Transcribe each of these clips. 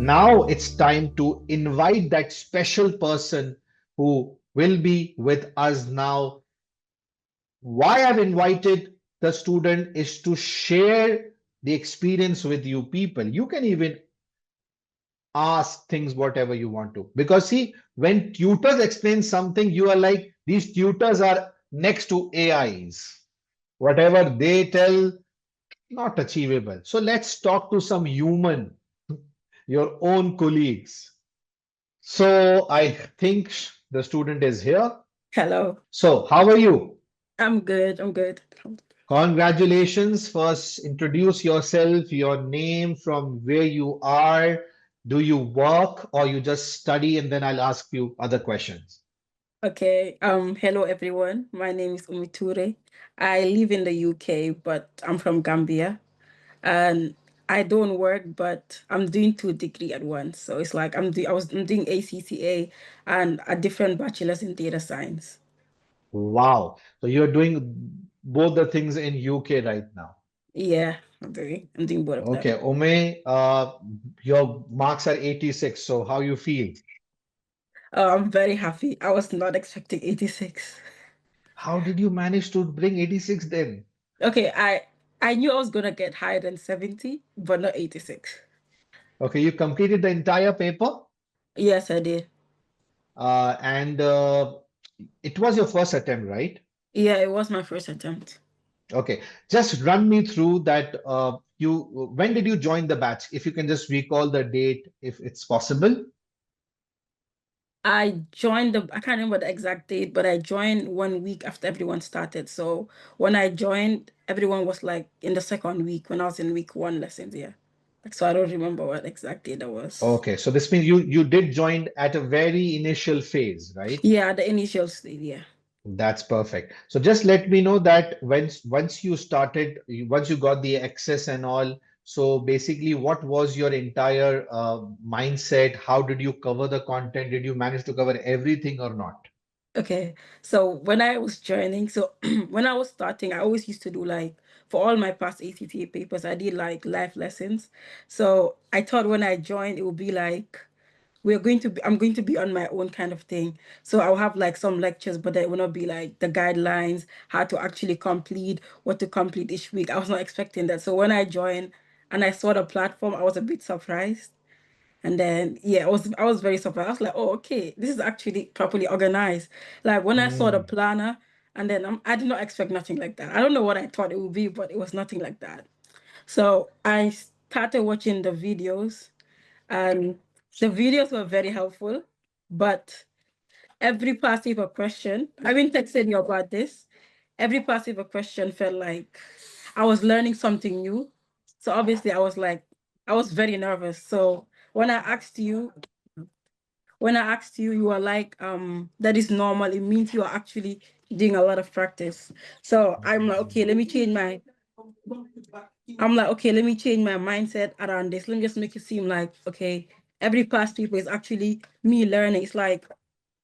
Now it's time to invite that special person who will be with us now. Why I've invited the student is to share the experience with you people. You can even ask things whatever you want to. Because see, when tutors explain something, you are like, these tutors are next to AIs. Whatever they tell, not achievable. So let's talk to some human, your own colleagues. So I think the student is here. Hello. So how are you? I'm good. I'm good. Congratulations. First, introduce yourself, your name, from where you are. Do you work or you just study? And then I'll ask you other questions. Okay. Hello everyone. My name is Oumie Touray. I live in the UK, but I'm from Gambia. And I don't work, but I'm doing two degree at once. So it's like I'm doing ACCA and a different bachelor's in data science. Wow. So you're doing both the things in UK right now. Yeah, I'm doing both of them. Okay, Ume, your marks are 86. So how you feel? I'm very happy. I was not expecting 86. How did you manage to bring 86 then? Okay, I knew I was gonna get higher than 70, but not 86. Okay, you completed the entire paper, Yes, I did. and it was your first attempt, right? Yeah, it was my first attempt. Okay, just run me through that. When did you join the batch? If you can just recall the date, if it's possible. I can't remember the exact date, but I joined 1 week after everyone started. So when I joined, everyone was like in the second week when I was in week one lessons. Yeah. Like, so I don't remember what exact date that was. Okay, so this means you did join at a very initial phase, right? Yeah, the initial stage. Yeah. That's perfect. So just let me know that once you started, once you got the access and all, so basically what was your entire mindset? How did you cover the content? Did you manage to cover everything or not? Okay. So when I was joining, so when I was starting, I always used to do like for all my past ACTA papers, I did like live lessons. So I thought when I joined, it would be like I'm going to be on my own kind of thing. So I'll have like some lectures, but it will not be like the guidelines, how to actually complete, what to complete each week. I was not expecting that. So when I joined and I saw the platform, I was a bit surprised. And then yeah, I was very surprised. I was like, oh, okay, this is actually properly organized. Like when I saw the Hmm. planner, and then I did not expect nothing like that. I don't know what I thought it would be, but it was nothing like that. So I started watching the videos, and the videos were very helpful, but every passive question, I've been texting you about this. Every passive question felt like I was learning something new. So obviously I was very nervous. So when I asked you, you were like, that is normal. It means you are actually doing a lot of practice. So I'm like, okay, let me change my mindset around this. Let me just make it seem like, okay, every past paper is actually me learning. It's like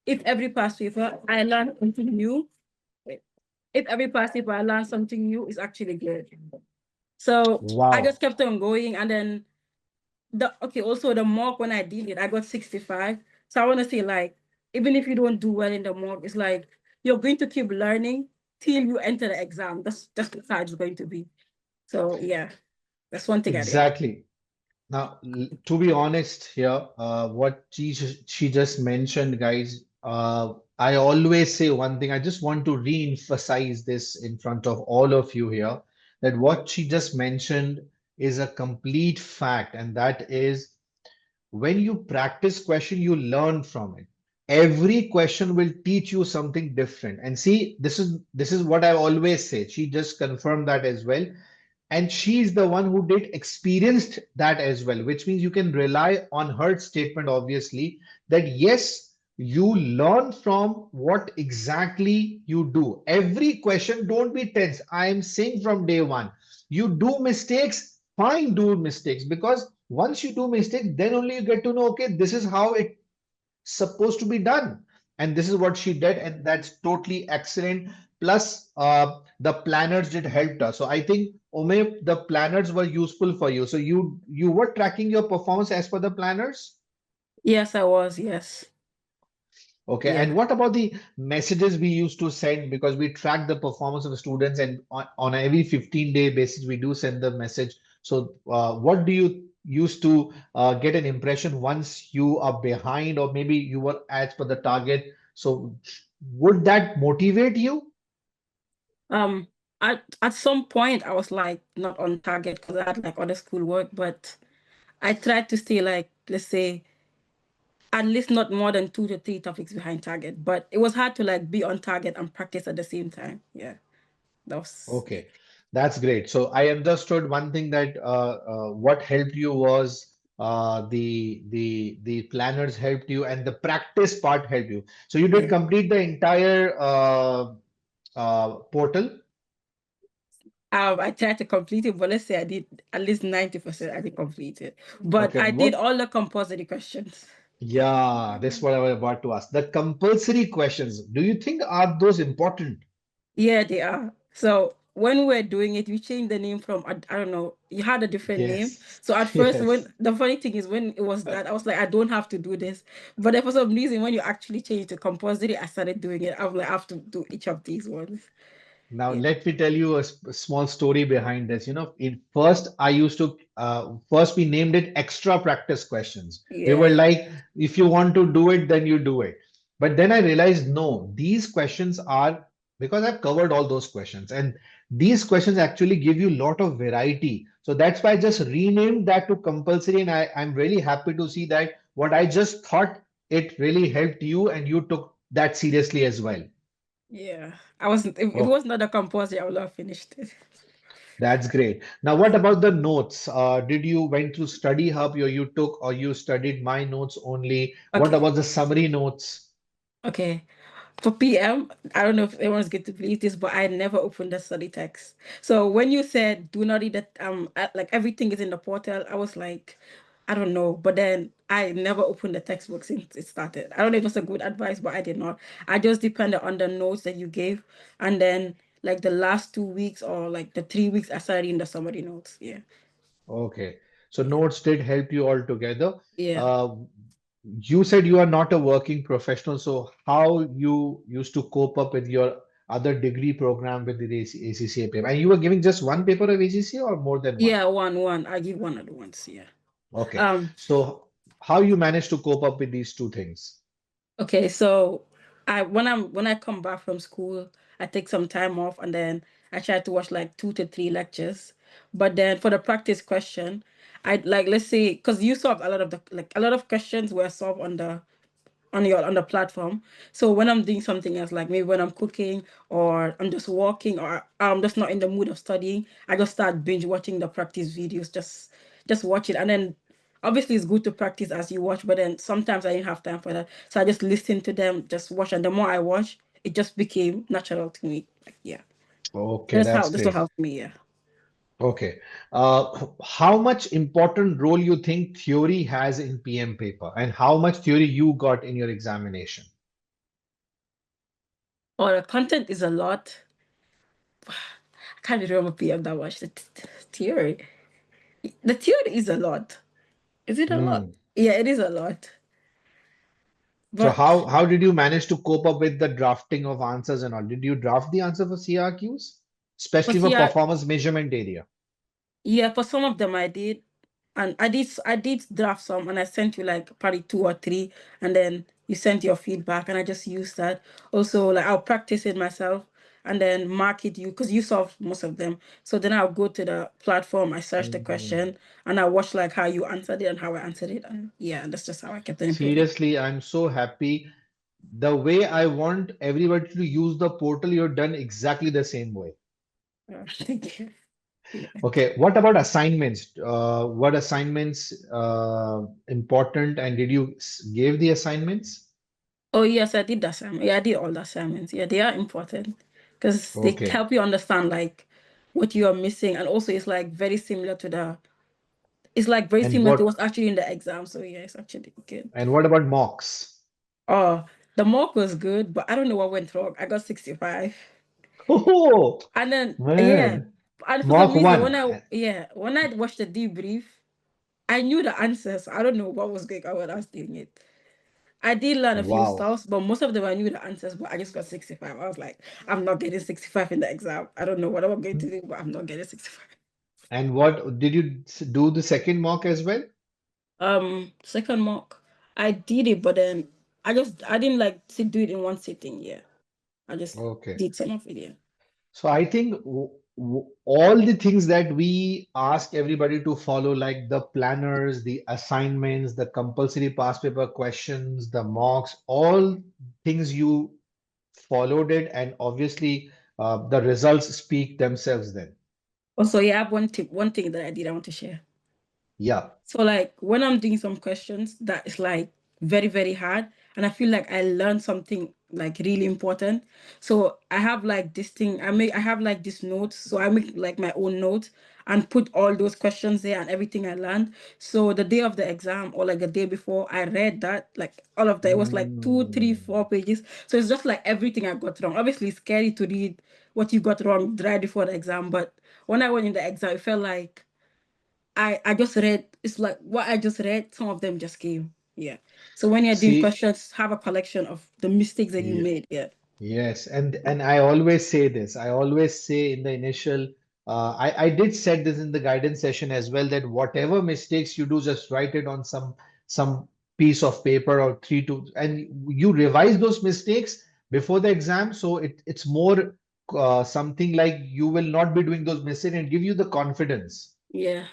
if every past paper I learn something new, wait, if every past paper I learn something new, it's actually good. So I Wow. just kept on going, and then also the mock when I did it, I got 65. So I want to say like, even if you don't do well in the mock, it's like you're going to keep learning till you enter the exam. That's how it's going to be. So yeah, that's one thing I did. Exactly. Now, to be honest here, what she just mentioned, guys, I always say one thing. I just want to re-emphasize this in front of all of you here, that what she just mentioned is a complete fact, and that is when you practice question, you learn from it. Every question will teach you something different. And see, this is what I always say. She just confirmed that as well, and she's the one who did experienced that as well, which means you can rely on her statement, obviously, that yes, you learn from what exactly you do. Every question, don't be tense. I am saying from day one, you do mistakes, fine, do mistakes, because once you do mistakes, then only you get to know, okay, this is how it's supposed to be done, and this is what she did, and that's totally excellent. plus the planners did helped us. So I think, Ume, the planners were useful for you. So you were tracking your performance as per the planners? Yes, I was. Yes. Okay, Yeah. and what about the messages we used to send, because we track the performance of the students, and on every 15-day basis we do send the message. So what do you used to get an impression once you are behind, or maybe you were as per the target? So would that motivate you? Um, at some point I was like not on target because I had like other schoolwork, but I tried to stay like, let's say, at least not more than 2 to 3 topics behind target. But it was hard to like be on target and practice at the same time. Yeah, that was Okay, that's great. So I understood one thing, that what helped you was the planners helped you, and the practice part helped you. So you did yeah. complete the entire portal. I tried to complete it, but let's say I did at least 90%. I didn't complete it, but Okay, I did what? all the compulsory questions. Yeah, that's what I was about to ask. The compulsory questions, do you think are those important? Yeah, they are. So when we were doing it, we changed the name from I don't know. You had a different name. Yes, So at first, when yes. the funny thing is when it was that I was like, I don't have to do this. But then for some reason, when you actually change to compulsory, I started doing it. I'm like, I have to do each of these ones. Now, Yeah. let me tell you a small story behind this. In first, I used to first we named it extra practice questions. We were Yeah. like, if you want to do it, then you do it. But then I realized, no, these questions are, because I've covered all those questions, and these questions actually give you a lot of variety. So that's why I just renamed that to compulsory, and I'm really happy to see that what I just thought, it really helped you, and you took that seriously as well. Yeah. I wasn't if it was not a compulsory, I would have finished it. That's great. Now, what about the notes? Did you went through Study Hub, or you took, or you studied My Notes only? What Okay. about the summary notes? Okay. For PM, I don't know if everyone's going to believe this, but I never opened the study text. So when you said do not read it, like everything is in the portal, I was like, I don't know. But then I never opened the textbook since it started. I don't know if it was a good advice, but I did not. I just depended on the notes that you gave, and then like the last 2 weeks or like the 3 weeks, I started in the summary notes. Yeah, Okay. So yeah, notes did help you all together. yeah. Uh, you said you are not a working professional, so how you used to cope up with your other degree program with the ACCA paper? And you were giving just one paper of ACCA or more than one? Yeah, one. I give one at once. Yeah. Okay. Um, So how you managed to cope up with these two things? Okay, so when I come back from school, I take some time off and then I try to watch like 2 to 3 lectures. But then for the practice question, I like let's say because you solve a lot of the like a lot of questions were solved on the platform. So when I'm doing something else, like maybe when I'm cooking or I'm just walking or I'm just not in the mood of studying, I just start binge watching the practice videos, just watch it. And then obviously it's good to practice as you watch, but then sometimes I didn't have time for that. So I just listen to them, just watch. And the more I watch, it just became natural to me. Like, yeah. Okay, That's how that's this will great. help me, yeah. Okay. How much important role you think theory has in PM paper, and how much theory you got in your examination? Or the content is a lot. I can't remember PM that much. The theory. The theory is a lot. Is it a lot? Hmm. Yeah, it is a lot. So But how did you manage to cope up with the drafting of answers and all? Did you draft the answer for CRQs, for especially for CR, performance measurement area? yeah, for some of them I did. And I did draft some and I sent you like probably 2 or 3 and then you sent your feedback and I just used that. Also, like I'll practice it myself and then mark it you because you solved most of them. So then I'll go to the platform, I search the Hmm. question and I watch like how you answered it and how I answered it. And yeah, that's just how I kept on improving. Seriously, I'm so happy. The way I want everybody to use the portal, you're done exactly the same way. Thank you. Yeah. Okay, what about assignments? What assignments important, and did you give the assignments? Oh yes, I did the assignment. Yeah, I did all the assignments. Yeah, they are important because they Okay, help you understand like what you are missing, and also it's like very similar to the. It's like very and similar to what what's actually in the exam. So yeah, it's actually good. and what about mocks? Oh, the mock was good, but I don't know what went wrong. I got 65. Oh, And then yeah, man. and for some Mock reason one. when I watched the debrief, I knew the answers. I don't know what was going on when I was doing it. I did learn a few Wow. stuff, but most of them I knew the answers, but I just got 65. I was like, I'm not getting 65 in the exam. I don't know what I'm going to do, but I'm not getting 65. And what did you do the second mock as well? Second mock, I did it, but then I didn't like to do it in one sitting. Yeah, I just Okay. did some of it. Yeah. So I think all the things that we ask everybody to follow, like the planners, the assignments, the compulsory past paper questions, the mocks, all things you followed it, and obviously the results speak themselves then. Also, yeah, I have one tip, one thing that I did I want to share. Yeah. So like when I'm doing some questions that is like very, very hard, and I feel like I learned something like really important. So I have like this thing, I have like this notes. So I make like my own notes and put all those questions there and everything I learned. So the day of the exam or like the day before, I read that, like all of that. It was like two, three, Mm. 4 pages. So it's just like everything I got wrong. Obviously, it's scary to read what you got wrong right before the exam, but when I went in the exam, it felt like I just read, it's like what I just read, some of them just came. Yeah. So when you're doing See, questions, have a collection of the mistakes that you yeah. made. Yeah. Yes, and I always say this. I always say in the initial, I did said this in the guidance session as well, that whatever mistakes you do, just write it on some piece of paper or three to, and you revise those mistakes before the exam. So it's more something like you will not be doing those mistakes and give you the confidence. Yeah.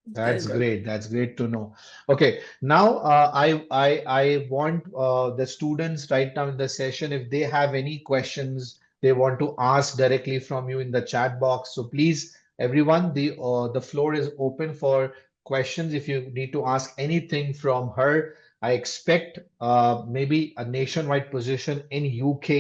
That That's is good. great. That's great to know. Okay, now I want the students right now in the session, if they have any questions they want to ask directly from you in the chat box. So please, everyone, the floor is open for questions. If you need to ask anything from her, I expect maybe a nationwide position in UK.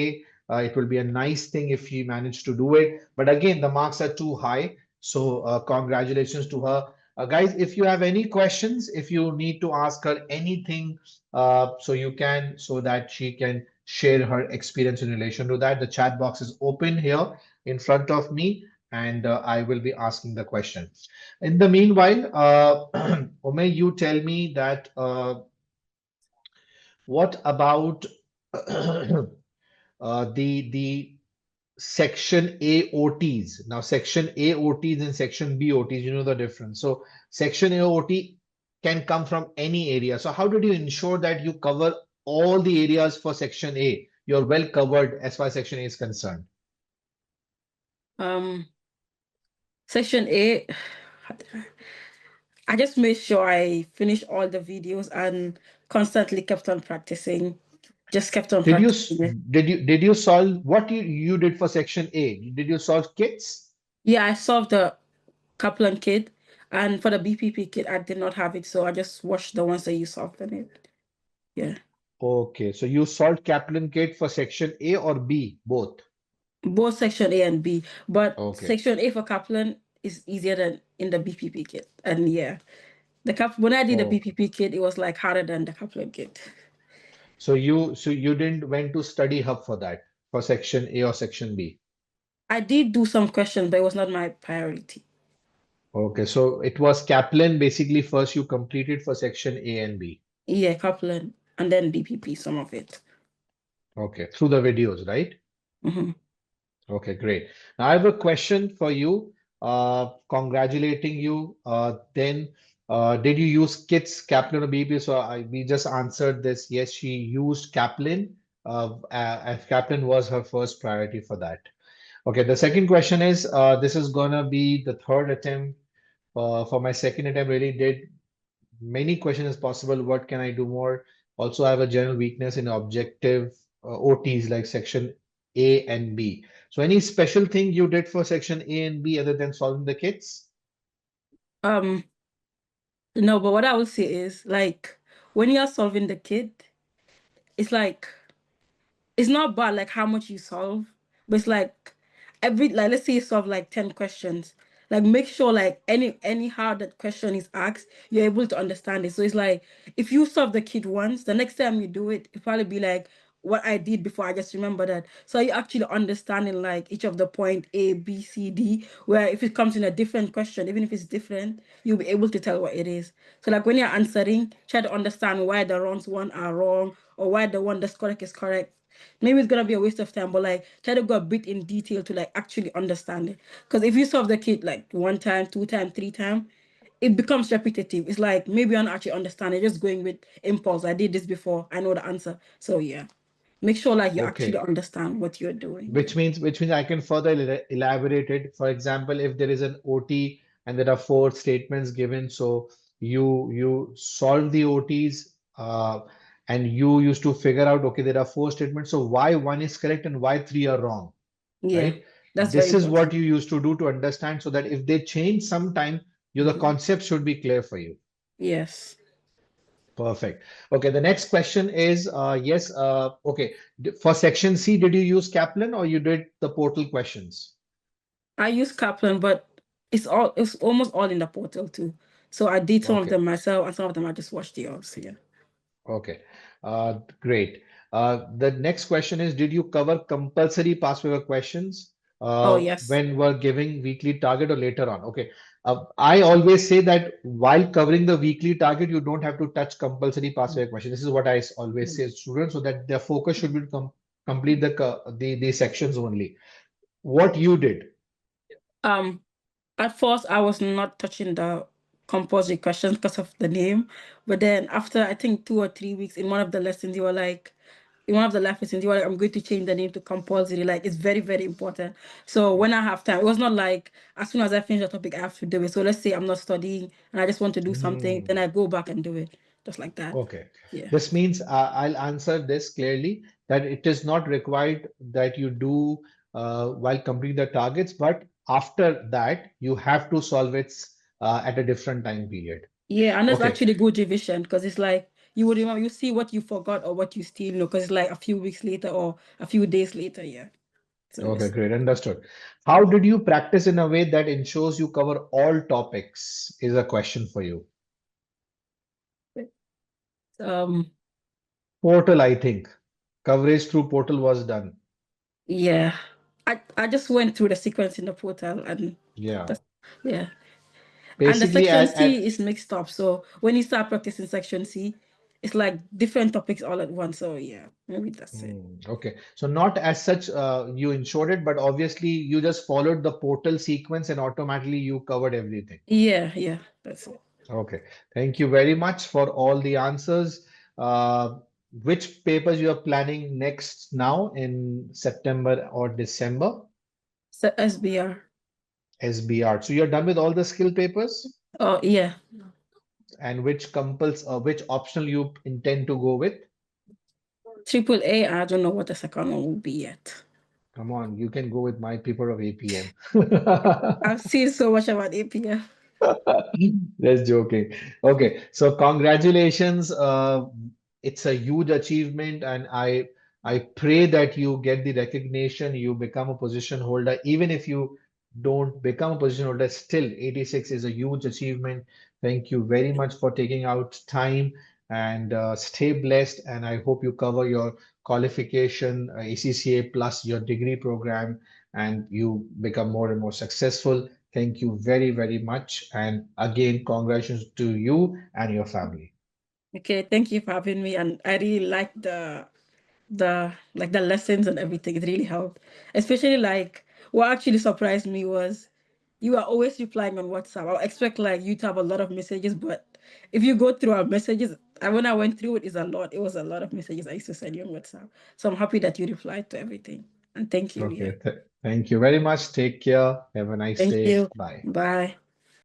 It will be a nice thing if she managed to do it. But again, the marks are too high. So congratulations to her. Guys, if you have any questions, if you need to ask her anything, so you can, so that she can share her experience in relation to that. The chat box is open here in front of me, and I will be asking the question. In the meanwhile, Ome, you tell me that what about the Section A OTs. Now, Section A OTs and Section B OTs, you know the difference. So, Section A OT can come from any area. So, how did you ensure that you cover all the areas for Section A? You're well covered as far as Section A is concerned. Um, section A, I just made sure I finished all the videos and constantly kept on practicing. Just kept on Did you practicing. did you solve what you did for Section A? Did you solve kits? Yeah, I solved the Kaplan kit, and for the BPP kit, I did not have it, so I just watched the ones that you solved in it. Yeah. Okay, so you solved Kaplan kit for Section A or B, both. Both section A and B, but Okay. section A for Kaplan is easier than in the BPP kit. And yeah, the cap when I did the Okay. BPP kit, it was like harder than the Kaplan kit. So you didn't went to study hub for that for Section A or Section B. I did do some questions, but it was not my priority. Okay, so it was Kaplan basically first you completed for section A and B. Yeah, Kaplan and then BPP, some of it. Okay, through the videos, right? Hmm. Okay, great. Now I have a question for you. Congratulating you. Did you use Kits, Kaplan, or BB? So we just answered this. Yes, she used Kaplan. Kaplan was her first priority for that. Okay, the second question is, this is gonna be the third attempt. For my second attempt, really did many questions as possible. What can I do more? Also, I have a general weakness in objective OTs like section A and B. So, any special thing you did for section A and B other than solving the kits? Um, no, but what I would say is like when you're solving the kit, it's like it's not bad like how much you solve, but it's like every like let's say you solve like 10 questions. Like make sure like any how that question is asked, you're able to understand it. So it's like if you solve the kid once, the next time you do it, it'll probably be like, what I did before. I just remember that. So you actually understanding like each of the point A, B, C, D, where if it comes in a different question, even if it's different, you'll be able to tell what it is. So like when you're answering, try to understand why the wrongs one are wrong or why the one that's correct is correct. Maybe it's gonna be a waste of time, but like try to go a bit in detail to like actually understand it. Because if you solve the kit like one time, two time, three time, it becomes repetitive. It's like maybe I'm not actually understanding, just going with impulse. I did this before, I know the answer. So yeah. Make sure like you actually Okay. understand what you're doing. Yeah. Which means I can further elaborate it. For example, if there is an OT and there are four statements given, so you solve the OTs and you used to figure out, okay, there are four statements, so why one is correct and why three are wrong, Yeah. right? That's very This is what important. you used to do to understand, so that if they change sometime, the Mhm. concept should be clear for you. Yes. Perfect. Okay, the next question is yes, okay. For section C, did you use Kaplan or you did the portal questions? I use Kaplan, but it's almost all in the portal too. So I did some of Okay, them myself and some of them I just watched the others. Yeah. okay. Great. The next question is, did you cover compulsory past paper questions Oh yes. when we're giving weekly target or later on? Okay. I always say that while covering the weekly target, you don't have to touch compulsory past paper question. This is what always say to students, so that their focus should be to complete the sections only. What you did. Um at first I was not touching the compulsory questions because of the name. But then after I think 2 or 3 weeks in one of the lessons, you were like in one of the life lessons, you were like, I'm going to change the name to compulsory. Like it's very, very important. So when I have time, it was not like as soon as I finish the topic, I have to do it. So let's say I'm not studying and I just want to do something, then Hmm. I go back and do it. Just like that. Okay. Yeah. This means I'll answer this clearly that it is not required that you do while completing the targets, but after that, you have to solve it at a different time period. Yeah, and that's Okay. actually good revision because it's like you would remember, you see what you forgot or what you still know because it's like a few weeks later or a few days later. Yeah. So Okay, it's great. Understood. How did you practice in a way that ensures you cover all topics? Is a question for you. um Portal, I think. Coverage through portal was done. yeah. I just went through the sequence in the portal and Yeah. that's yeah. And the Basically, section at C is mixed up. So when you start practicing section C, it's like different topics all at once. So yeah, maybe that's it. Okay. So not as such you ensured it, but obviously you just followed the portal sequence and automatically you covered everything. Yeah, yeah, that's it. Okay. Thank you very much for all the answers. Which papers you are planning next now in September or December? So SBR. SBR. So you're done with all the skill papers, Oh yeah. and which optional you intend to go with? Triple A, I don't know what the second one will be yet. Come on, you can go with my paper of APM. I've seen so much about APF. Just joking. Okay, so congratulations. It's a huge achievement, and I pray that you get the recognition, you become a position holder. Even if you don't become a position holder, still 86 is a huge achievement. Thank you very much for taking out time and stay blessed. And I hope you cover your qualification, ACCA plus your degree program, and you become more and more successful. Thank you very, very much. And again, congratulations to you and your family. Okay, thank you for having me. And I really like the lessons and everything. It really helped. Especially like what actually surprised me was you are always replying on WhatsApp. I expect like you to have a lot of messages, but if you go through our messages, and when I went through it, is a lot. It was a lot of messages I used to send you on WhatsApp. So I'm happy that you replied to everything. And thank you. Okay, Yeah. thank you very much. Take care. Have a nice Thank day. you. Bye. Bye.